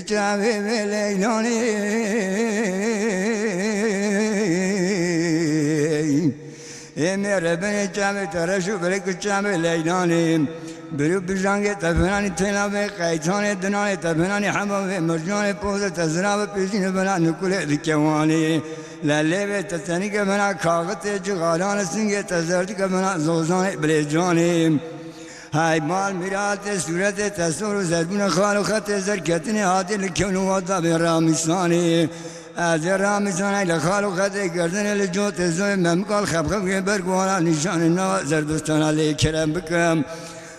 شعبي بليلوني امير بني شعبي ترشو بلك شعبي ليلوني برو بجانگه تفنانی تنابه قیتانه دنانه تفنانی حمامه مرجانه پوزه تزرابه پیشینه بنا نکوله دکوانی للیبه تتنیگه بنا کاغته جغالان سنگه تزردیگه بنا زوزانه بلیجانه های مال میرات صورت تصور و زربون خال و خط زرکتنی حاضر لکون وضع به رامیسانه از رامیسانه لخال و خط گردن لجوت زوی ممکال خبخب برگوانا نشان نوا زردستانه لی کرم بکم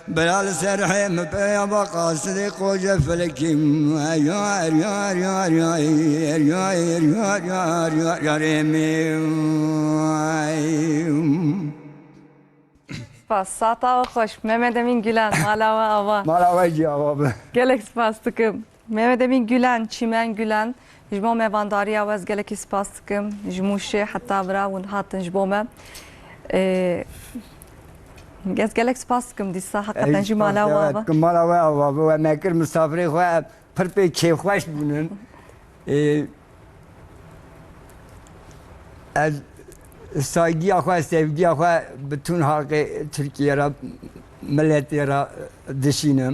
بلال سرحي مبيا بقاصد قوجة فلكيم يا يا يا يا يا يا يا يا يا ريمي Spas, sata hoş. Mehmet Emin Gülen, Malava Ava. Malava cevabı. Gelek spas tıkım. Mehmet Emin Gülen, Çimen Gülen. Jbo me vandariya vaz gelek spas tıkım. Jmuşe hatta bravun hatın jbo me. گز گلک سپاس کم دیسا حقیقتا جی مالا و آوا مالا و آوا و مکر مسافری خواه پر پی کیف خوش بونن از سایگی خواه سیفگی خواه بتون حق ترکیه را ملتی را دشینم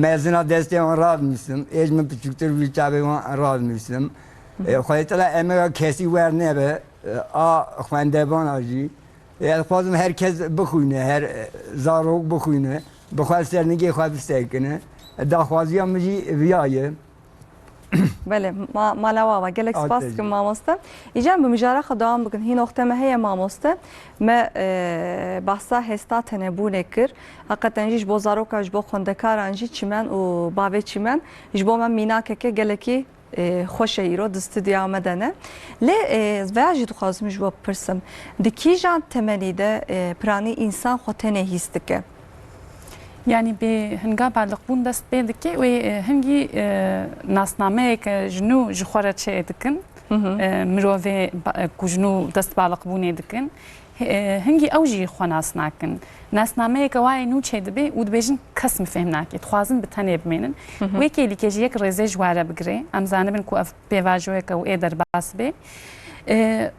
مزنا دسته آن راز میسم ایج من پچکتر ویچابه آن راز میسم خواهی تلا امگا کسی ور نبه خوانده بان آجی خوازم herkes بخونه هر زاروک بخونه بخواد سرنگی خواد بستکنه داخوازی هم میجی ویایه بله مالاوا گلک سپاس کم ماموسته ایجان بمجاره خدام بکن هی نقطه ما هي ماموسته ما بحثا هستا تنبونه کر حقیقتا جیش بو زاروک اج بو خوندکاران جی چیمن و باوی چیمن اج بو من میناکه که گلکی خوش ایرو دستودیا مدنه لی ویاجی تو خواستم جو پرسم دکی جان تمنی ده پرانی انسان خودتنه هیستکه يعني بهنجا بالقبون دست بيدك وهنجي ناسنامه كجنو جخورة شيء دكن مروفي كجنو دست بالقبون دكن هنجي أوجي خناس ناكن ناسنامه كواي نو شيء دبي ودبيجن كسم فهمناك تخوازن بتني بمنن ويكي اللي كجيك رزج وارا بقري أمزانه بنكو أف بيواجوك أو إدر باس بي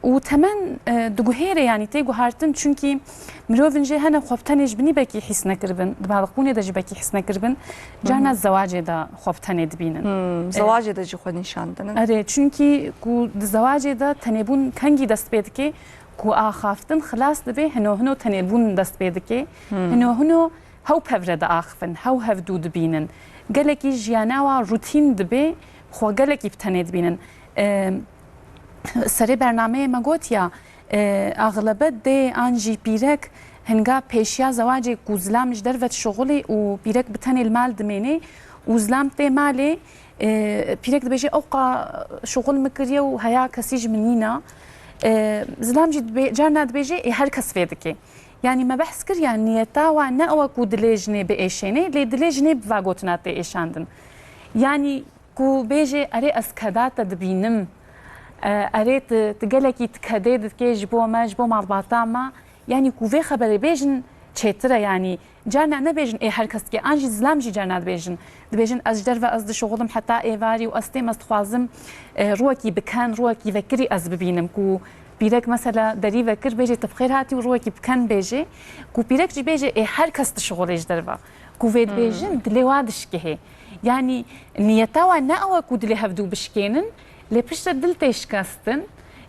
وتمن دجوهير يعني تيجو هارتن çünkü مروفن جه هنا خوفتنج بني بكي حسنا كربن دبالقوني دج بكي حسنا كربن جانا الزواج دا خوفتني دبينن زواج دا جي خود نشاندن اري çünkü كو الزواج دا تنبون كانجي دست بيدكي كو اخافتن خلاص دبي هنو تنبون دست بيدكي هنو هو بفرد اخفن هو هفدو دبينن قالكي جيانا روتين دبي خو قالكي بتني دبينن سری برنامه ما گوت یا اغلبت ده آنجی پیرک هنگا پیشیا زواج کوزلامش در وقت شغلی و پیرک بتن المال دمینه وزلام ته مالی پیرک دبیجی اوقا شغل مکریه و هیا کسیج منینا زلام جد جانا دبیجی هر کس فیدکی يعني ما بحث كر يعني نيتا و نأوا كو دليجني بإيشيني لي دليجني بفاقوتنا تي إيشاندن يعني كو بيجي أري أسكادات دبينم أريت تقلكي تكديد كي جبو ما جبو مع الباطامة يعني كو في خبري بيجن تشترى يعني جارنا نبيجن إيه هركس كي أنجي زلام جي جارنا دبيجن أجدر وأزد شغلم حتى إيفاري وأستيم أستخوازم روكي بكان روكي فكري أز ببينم كو بيرك مثلا دري فكر بيجي تبخير هاتي وروكي بكان بيجي كو بيرك جي بيجي إيه هركس تشغل يجدر كو فيد بيجن دلي وادش كهي يعني نيتاوا ناوا كو دلي هفدو بشكينن لي بشتر دلتيش كاستن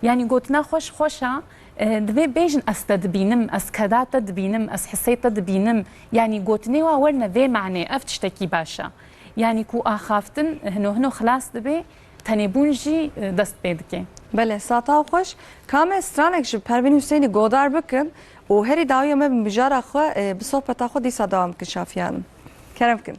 يعني قوتنا خوشا دبي بيجن استدبينم اسكادات دبينم اس حسيت دبينم يعني قوتني ورنا في معني افتشتكي باشا يعني كو اخافتن هنو خلاص دبي تنبونجي دست بيدكي بله ساعتا خوش کام استرانک جب پروین حسینی گودار بکن و هری داوی ما بمجار خو بصحبت خو دی صدام کن شافیان کرم کن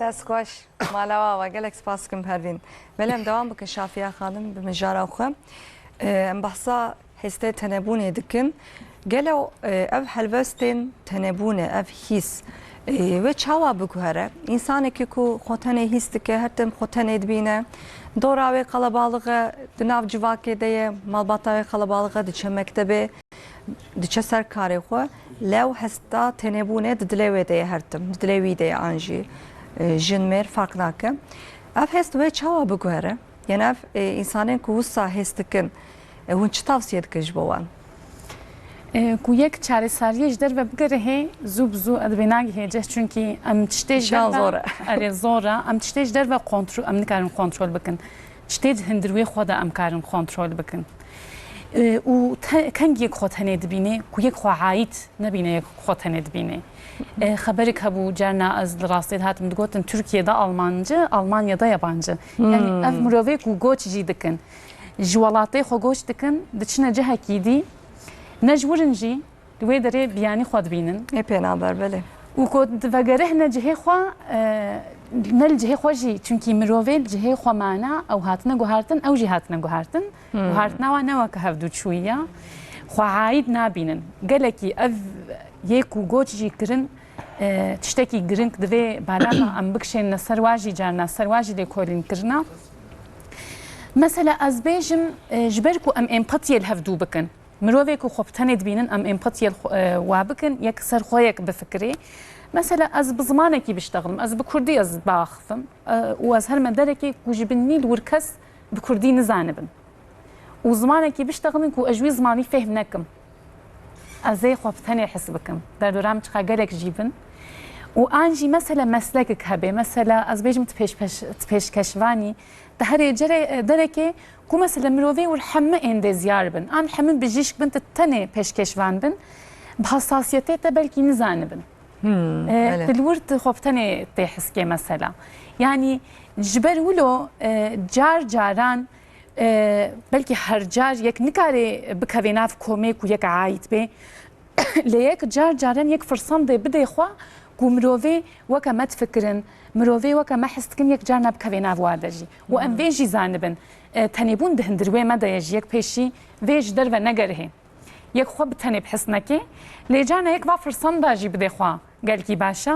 دستخوش مالا و گلک سپاس کم پروین ولیم دوام بکن شافیا خانم بمجارا خو ام بحثا هسته تنبونه دکن گلو اف حلوستین تنبونه اف هیس و چاوا بکوهره انسانی که کو خوتنه هیست که هرتم خوتنه دبینه دوراوی قلبالغه دناو جواکی دیه مالباتاوی قلبالغه دیچه مکتبه دیچه سرکاری خو لو هستا تنبونه دلوی دیه هرتم دلوی دیه آنجی جنمر فرق ناکه اف هست و چاوا بگوهره یعنی اف انسانین که وسا هستکن هون چه تavsiye دکش بوان کو یک چاره ساریش در و بگره هی زوب زو ادبیناگی هیجه چونکی ام تشتیج زوره اره زوره ام تشتیج در و کنترل ام نکارن کنترل بکن شتێ هەندروێ خۆدا ئەمکارن کۆنتترۆل بکەن و کەنگێک خۆت هەنێ دبینێ و یەک خواعیت نبینە یەک خۆت هەنێ دبینێ خبرێک هەبوو جارنا ئەس لە ڕاستێت هاتم دگوتن تورکیەدا ئەڵمانجە ئەڵمانیادا یابانجە یعنی ئەف مرۆڤێک و گۆچجی دکن ji welatê xwe goç dikin diçine cihekî dî nejwirin jî di wê derê biyanî xwe dibînin ê pênaber belê û ku divegere hine cihê xwe ne li cihê xwe jî çunkî mirovê li cihê xwe mana ew hatine guhartin ew jî hatine guhartin guhartina wan ne weke hevdûçûyiya xweayîd nabînin gelekî ev yêk û goç jî kirin tiştekî giring divê balama em bikişên ser wa jî carna ser wa jî lêkolînkirina مثلا از بێژم ji ber ku em empatiye li hevdû bikin mirovê ku xwe tenê dibînin em empatiye wa bikin yek serxweyek bifikirê mesela ez bi zimanekî biştexilim ez bi Kurdî ez baxivim û ez her me derekê ku ji bin nîl wir kes bi Kurdî nizanibin û zimanekî biştexilim ku ez wî zimanî fêhm nekim ez ê xwe bi tenê his bikim derdoram çiqa gelek jî bin û an jî mesela meslekek hebe mesela ez bêjim tu pêşkeşvanî di herê derekê ku mesela mirovê wir heme ên ziyar bin an hemin bijîşk bin tu tenê pêşkeşvan bin bi hassasiyetê te belkî nizanibin dil wir tu xwe bi tenê tê hiskê mesela yani ji ber wilo car caran belkî her car yek nikarê bikeve nav komêk û yek ayît bê lê yek car caran yek firsan dê bidê xwe ku mirovê weke me difikirin mirovê weke me hes dikin yek car nebikeve nav wa de jî û em vê jî zanibin tenêbûn di hindirwê me de ye jî yek pêşî vê ji derve negerihê yek xwe bi tenê his neke lê carna yek va firsan da jî bidê xwe gelkî baş e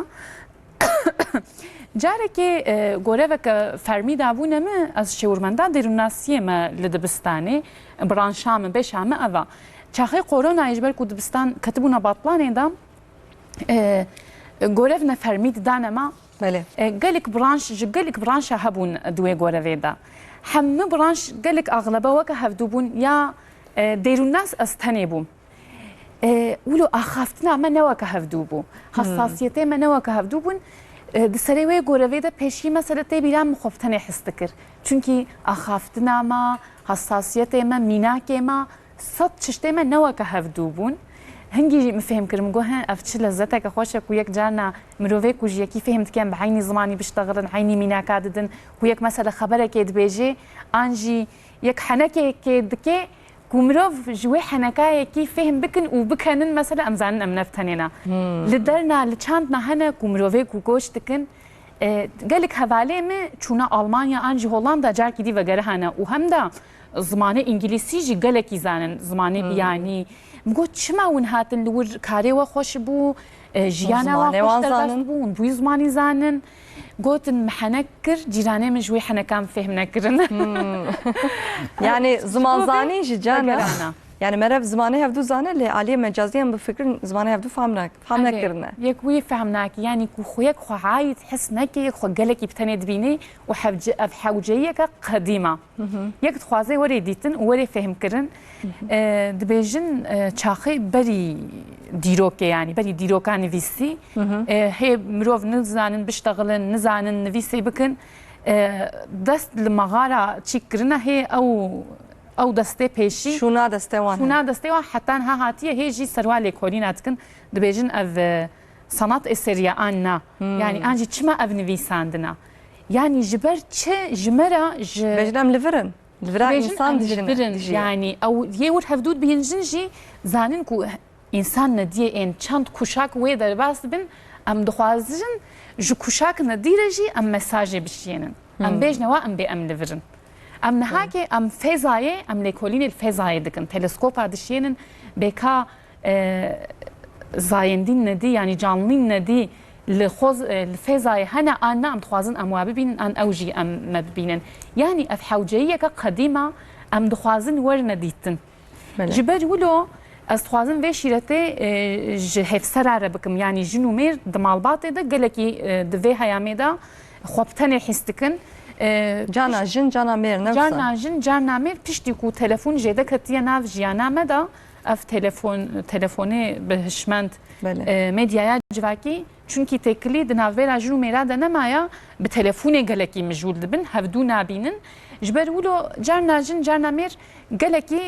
carekê goreveke fermî dabûne me ez şêwirmenda dêrûnnasiyê me li dibistanê branşa min bêşa me ev e çaxê koronayê ji ber ku dibistan ketibûna batlanê de gorev nefermî didane me gelek branş ji gelek branşa hebûn di wê gorevê de hemû branş gelek aglebe weke hevdûbûn ya dêrûnnas ez tenê bûm wilo axaftina me ne weke hevdû bû hassasiyetê me ne weke hevdû bûn di serê wê gorevê de pêşî mesela tê bîran min xwe bi tenê his dikir çunkî axaftina me hassasiyetê me mînakê me sed tiştê me ne weke hevdû bûn هنگی مفهم کردم گوه افچه لذته که خوشه کو یک جانا مروی کو یکی فهم دکن به عینی زمانی بشتغلن عینی میناکات دن کو یک مثلا خبره که دبیجه آنجی یک حنکه که دکه کو مروف جوی حنکه کی فهم بکن و بکنن مثلا امزان ام نفتنینا لدرنا لچاندنا هنه کو مروی کو گوش دکن قالك هذالي ما چونا ألمانيا أنجي هولندا جاركي دي وغيره هنا وهم دا زمانه إنجليزي جي قالك يزانن زمانه بياني مقول شما ون هاتن لور كاري وخوش بو جيانا وخوش درست بو بوي زماني زانن قلت محنكر جيراني من جوي حنا كان فهمنا كرنا يعني زمان زاني جانا يعني مرة زمانه هفدو زانه اللي عليه مجازيا بفكر زمانه هفدو فهمناك كرنا يكوي فهمناك يعني كو خويك خو عايد حس نكي خو قالك بتني دبيني وحوجيك قديمه يك تخوازي وري ديتن وري فهم كرن دبيجن تشاخي بري ديروك يعني بري ديروكان نفيسي هي مروف نزانن بيشتغلن نزانن نفيسي بكن دست المغاره تشكرنا هي او دسته پیشی شونا دسته وان حتی ها هاتیه هیچی سروال کولینات کن دبیجن او sanat eseri anna yani anji çima ev nivîsandina yani jiber çi jimera bejnam liverin insan dijirin yani ew yê wir hevdûd bihîncin jî zanin ku însan nediye ên çand kuşak wê derbas bin em dixwazin ji kuşak nedîre jî em mesajê bişînin em bêjne wa em bê em liverin ام نهاكي ام فيزاي ام ليكولين الفيزاي دكن تلسكوب هادشينن بكا زايندين ندي يعني جانلين ندي لخوز الفيزاي هنا انا ام تخوازن ام وابين ان اوجي ام مدبينن يعني اف حوجيه قديمه ام دخوازن ورنديتن جبر ولو از تخوازن في شيرتي جهف سرار بكم يعني جنومير دمالباتي ده قالكي دفي هيامي ده خوبتني حستكن جانا جن جانا مير نفسه جانا جن جانا مير پشتی کو تلفون جده کتیه ناو جیانا مدا اف تلفونی بهشمند بله. مدیای جواکی چونکی تکلی دناویرا جنو میرادا نمایا به تلفونی گلکی مجول دبن هفدو نابینن جبر ولو جارنا جن جارنا میر گلکی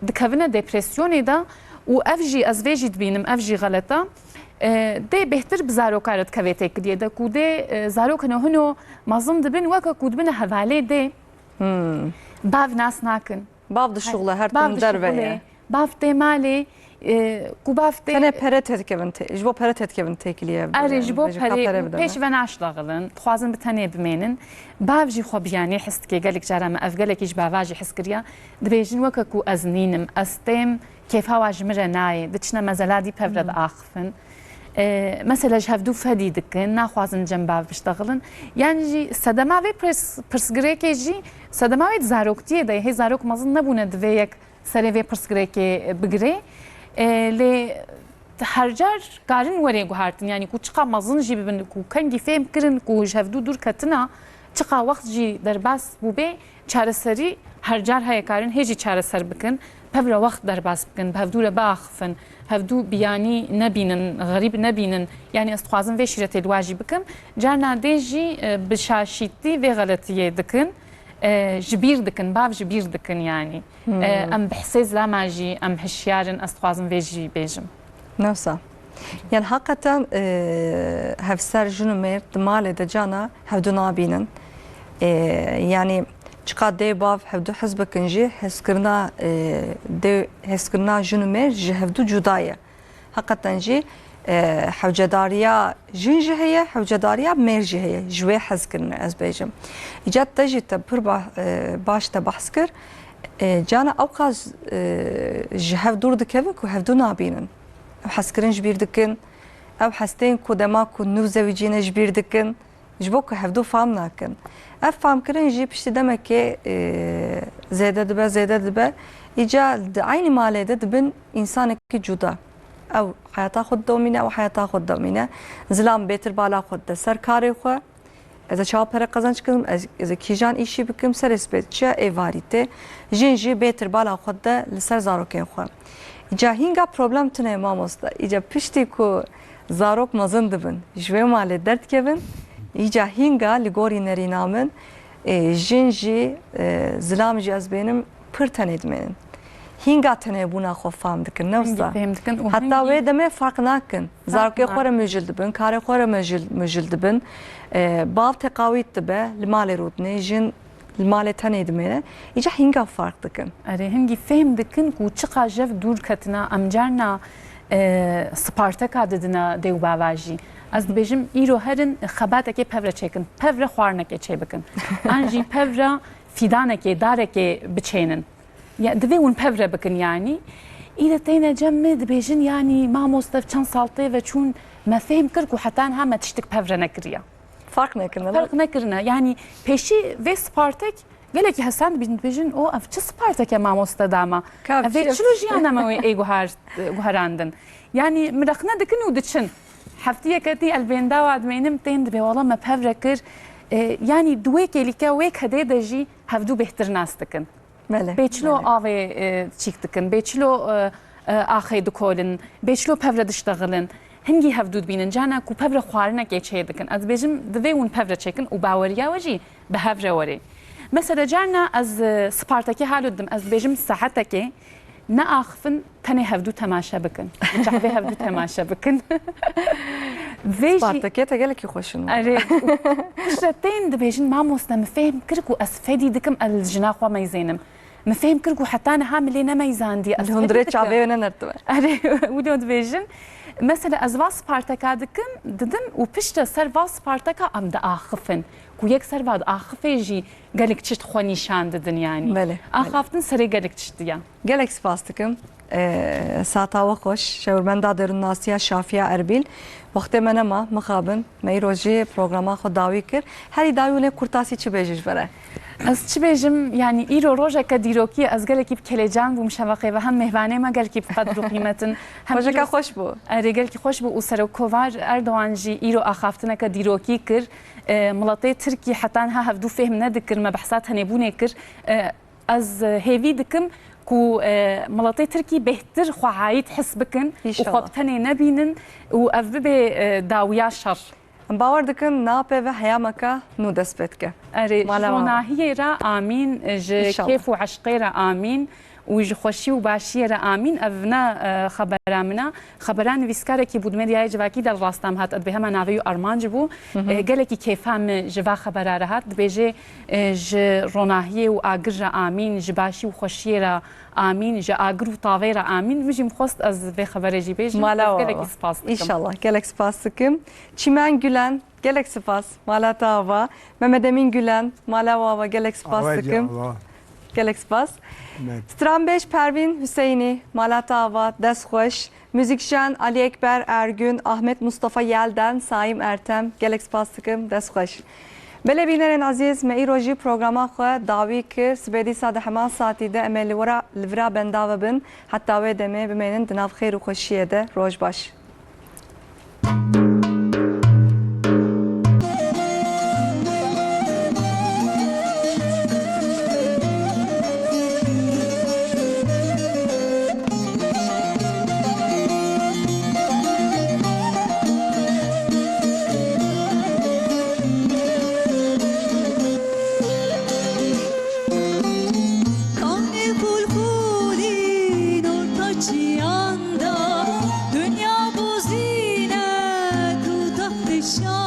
دکوونه دپرسیونی دا و افجی از ویجی دبینم افجی غلطه ده بهتر بزاروکارت کوي تکلیه ده کو ده زاروکنه هنو مازم دبن وکه کو دبن حواله ده باv ناس ناکن باv dışıqla her tüm derveye. باv temali ku باv te Tene peret etkevin te. Jbo peret etkevin tekliye. ارجبو پیش و ناشلاغلن خوازن بتنی بمینن باv جی خو بیانی حست که گلک جرام افگلک اج باواجی حس کریا دبیجن وکه کو ازنینم استم كيف هوا جمرة ناي دتشنا مزلادي بفرد آخفن مثلا جهفدو فدي دكن ناخوازن جنباف بشتغلن يعني جي صدماوي برسگريكي جي صدماوي زاروكتي ده هي زاروك مازن نبونه دويك سريوي برسگريكي بگري لي هرجار قارن وري گوهارتن يعني كو چقا مازن جي ببن كو كنگي فهم کرن كو جهفدو دور كتنا چقا وقت جي درباس بوبي چارسري هرجار هاي قارن هيجي چارسر بكن بفرا وقت درباس بكن بهفدو باخفن هفدو بياني نبينن غريب نبينن يعني استخوازن في شيرة الواجب بكم جارنا ديجي بشاشيتي في غلطية دكن جبير دكن باف جبير دكن يعني ام بحسيز لا ماجي ام هشيارن استخوازن في جي بيجم نفسه يعني حقيقة هفسر جنومير دمالي دجانا هفدو نابينن يعني چقدر دی باف هفدو حزب کنجی حسکرنا دی حسکرنا جنومر جهفدو جدایه حقیقتا جی حوجداریا جنجه هي حوجداریا مرجه هي جوی حسکرنا از بیجم ایجاد تجی تبر باش تبحث کر جانا اوقاز جهف دور دکوه که هفدو نابینن حسکرن جبیر دکن او حستین کدما که نو زویجین جبیر دکن جبو که هفدو فهم نکن افهم كرن جي بشتي دمك زيادة دبا إيجا عيني مالي دبن إنسانك جدا أو حياتا خود دومينة أو حياتا خود دومينة زلام بيتر بالا خود سر كاري خو إذا شاو برا قزانش كم إذا كيجان إيشي بكم سر إسبت شا إيفاريتي جين جي بيتر بالا خود لسر زاروكين خو إيجا هينغا بروبلم تنه ماموستا إيجا بشتي كو زاروك مزن دبن جوي مالي درد كبن ایجا هینگا لگوری نرینامن جنجی زلام جی از بینم پر تنید من هینگا تنه بونا خو فهم دکن نوستا حتی وی دمه فرق نکن زارکی خوره مجل دبن کاری خوره مجل دبن باv تقاویت دبه لمال رودنه جن المال تنید منه ایجا هینگا فرق دکن اره هنگی فهم دکن کو چقا جف دور کتنا امجارنا سپارتکا ددنا دیو باواجی از بیشم ایرو هرن خباته که پفره چکن پفره خوارنه که چه بکن آنجی پفره فیدانه که داره که بچینن یا دوی اون پفره بکن یعنی ایده تینه جمع دبیشن یعنی ما مستف چند سالته و چون ما فهم کرد و حتی هم ما تشتک پفره نکریا فرق نکرنه یعنی پیشی و سپارتک گله که حسن بیشن او اف چه سپارتک ما مستداما اف چلو جیانا ما ای گوهراندن یعنی مرخنه دکن و دچن حفتيه كتي البندا وعد مينم تين دبي والله ما بفركر يعني دويك اللي كويك هدي دجي هفدو بهتر ناس تكن بيتشلو آوي تشيك تكن بيتشلو آخي دكولن بيتشلو بفرد اشتغلن هنگی هفدود بینن جانا کو بفر خوارنا که چه دکن از بیشم دوی اون بفر چکن و باوریا وجی به بفر وری مثلا جانا از سپارتاکی حالودم از بیشم ساعتکی نه آخفن تنه هفدو تماشا بکن جعبه هفدو تماشا بکن سپارتاکی تگلی کی خوشن آره شتین دبیشن ما مستم فهم کرکو از فدی دکم الجناح و میزینم مفهم کرکو حتی نه هملی نمیزاندی الهندرة جعبه ونرتبه آره ودو دبیشن مثلا از واس پارتاکا ددم و پشت سر واس پارتاکا ام دا آخفن کو یک سر بعد آخفه جی گلک چشت خوانی شان ددن یعنی بله آخفتن سری گلک چشت دیا گلک سپاس دکم ساعتا وخوش شورمندا درون ناسیا شافیا اربیل وقت من ما مخابن می روزی برنامه خود داوی کرد هری داوی کورتاسی چی بیجش بره از چی بیجم یعنی ایرو روزه که دیروکی از گلکی بکلجان و مشوقه و هم مهوانه ما گلکی بقدر و قیمتن روزه که خوش بو آره گلکی خوش بو و سر کوار اردوان جی ایرو آخافتنه که دیروکی کرد ملاتي تركي حتى انها هفدو فهم ندكر ما بحثات هنبوني كر از هيفي دكم كو ملاتي تركي بهتر خواهايت حس بكن إنشالله. وخبتني نبينن وأذبه داويا شر باور دکن ناپه و حیامکا نو دست بید که أري مالا جوناهي را آمين ج إنشالله. كيف وعشقي را آمين وج خوشي وباشي را آمين أفنا خبرا منا خبران ويسكارة كي بود مديا جواكي دل راستام هات أدبه ما ناويو أرمان جبو قالكي كيف هم جوا خبرا رهات بيجي ج روناهي وآقر را آمين جباشي وخوشي را آمين ج آقر وطاوي را آمين مجي مخوست از به خبر جي بيجي مالا قالكي سپاس دكم. İnşallah. Gelek spas dikim. Çimen Gülen. Gelek spas. Mala tava. Mehmet Emin Gülen. Mala vava. Gelek spas آوازی dikim. Allah. Gelek spas. Evet. Stranbeş Pervin Hüseyini. Mala tava. Deshoş. Müzikşen Ali Ekber Ergün. Ahmet Mustafa Yelden. Saim Ertem. Gelek spas dikim. Deshoş. Bele bînerên aziz me îrojî programa xwe dawî kir sibêdî sa di heman satî de em ê li vira benda ve bin heta wê demê bimênin di nav xêr û xweşiyê de roj baş. Kanı bulbulin orta yanda dünya bozine kudak peşan